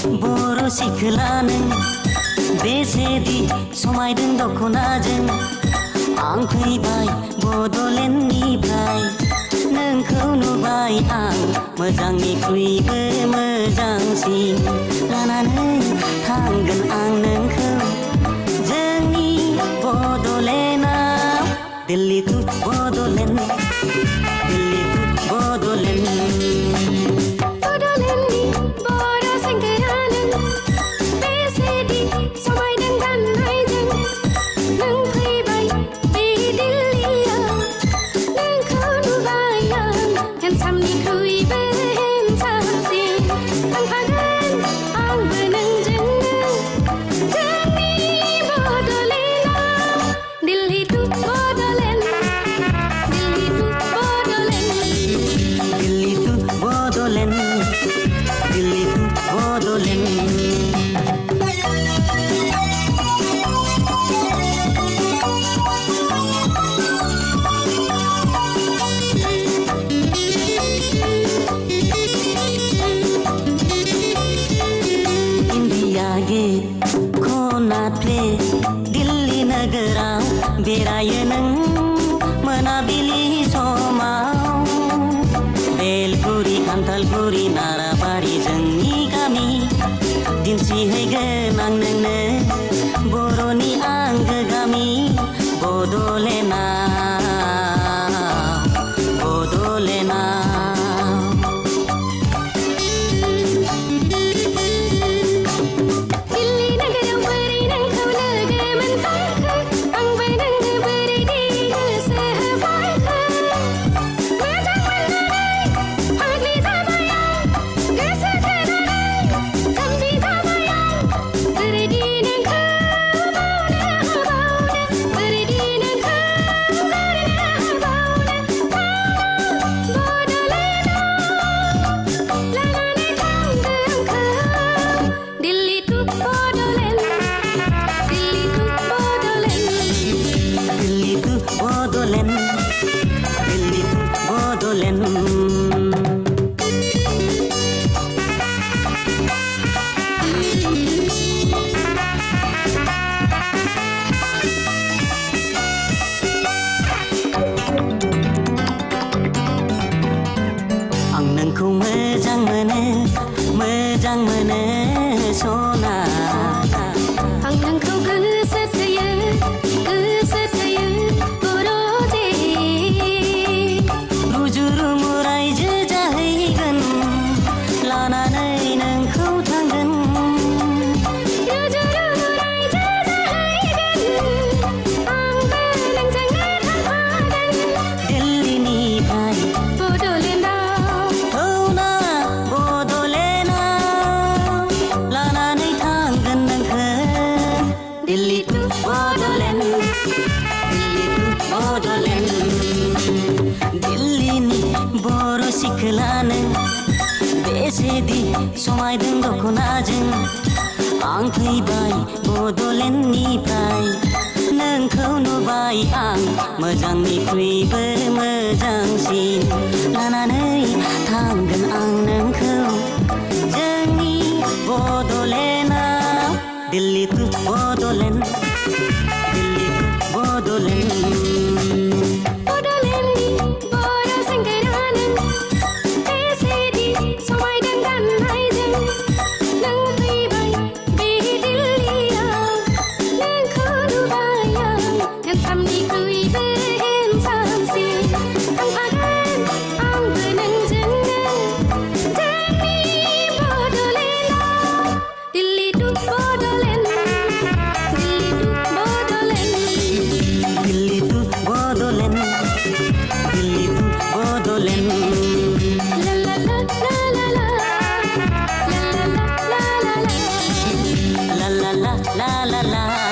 बर' सिख्ला नों बेसेदि समायदों दख'नाजों आं फैबाय बड'लेण्डनिफ्राय नोंखौ नुबाय आं मोजांनिख्रुइबो मोजांसिन लानानै थांगोन आं नोंखौ जोंनि बड'लेण्डआव दिल्ली टु बड'लेण्ड दिल्ली टु बड'लेण्ड दिल्ली नोगोराव बेरायो नों मोनाबिलि समाव बेलगुरि खान्थालगुरि नाराबारि जोंनि गामि दिन्थिहैगोन आं नोंनो बर'नि आंगो गामि बड'लेण्डआव मोजां मोनो सना आं नोंखौ गोसो थोयो बर'जे रुजु रुमु रायजो जाहैगोन लानानै नोंखौ थांगोन रुजु रुमु रायजो जाहैगोन आंबो नोंजोंनो थांफागोन दिल्लीनिफ्राय दिल्ली टु बड'लेण्ड दिल्ली टु बड'लेण्ड दिल्लीनि बर' सिख्ला नों बेसेदि समायदों दख'नाजों आं फैबाय बड'लेण्डनिफ्राय नोंखौ नुबाय आं मोजांनिख्रुइबो मोजांसिन लानानै थांगोन आं नोंखौ जोंनि बड'लेण्डआव दिल्ली टु बड'लेण्ड दिल्ली टु बड'लेण्ड बड'लेण्डनि बर' सेंग्रा नों बेसेदि समायदों गाननायजों नों फैबाय बे दिल्लीयाव नोंखौ नुबाय आं हेन्डसामनिख्रुइबो हेन्डसामसिन थांफागोन आंबो नोंजोंनो जोंनि बड'लेण्डआव Delhi to Bodoland Delhi to Bodoland Delhi to Bodoland ला ला ला ला ला ला ला ला ला ला ला ला ला ला ला